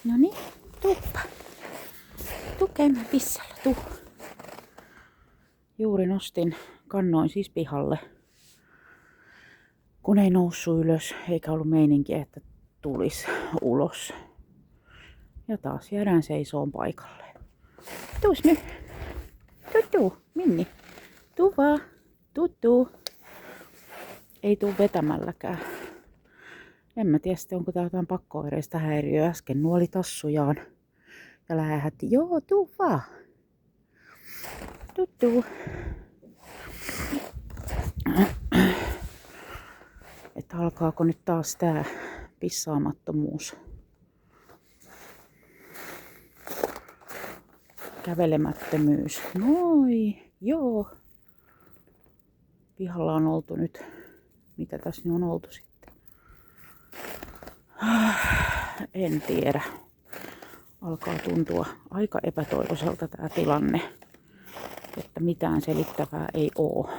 No niin, tuuppa. Tuu käymään pissalla, tuu. Juuri nostin, kannoin siis pihalle, kun ei noussut ylös, eikä ollut meininkiä, että tulisi ulos. Ja taas jäädään seisoon paikalle. Tuus nyt. Tuu, Minni. Tuu vaan. Tuu. Ei tuu vetämälläkään. En mä tiedä sitten, onko tää jotain pakko-oireista häiriöä. Äsken nuoli tassujaan ja lähetti. Joo, tuu vaan. Tuu. Että alkaako nyt taas tää pissaamattomuus. Kävelemättömyys. Noi, joo. Pihalla on oltu nyt. Mitä tässä nyt on oltu sitten? En tiedä. Alkaa tuntua aika epätoivoiselta tää tilanne. Että mitään selittävää ei oo.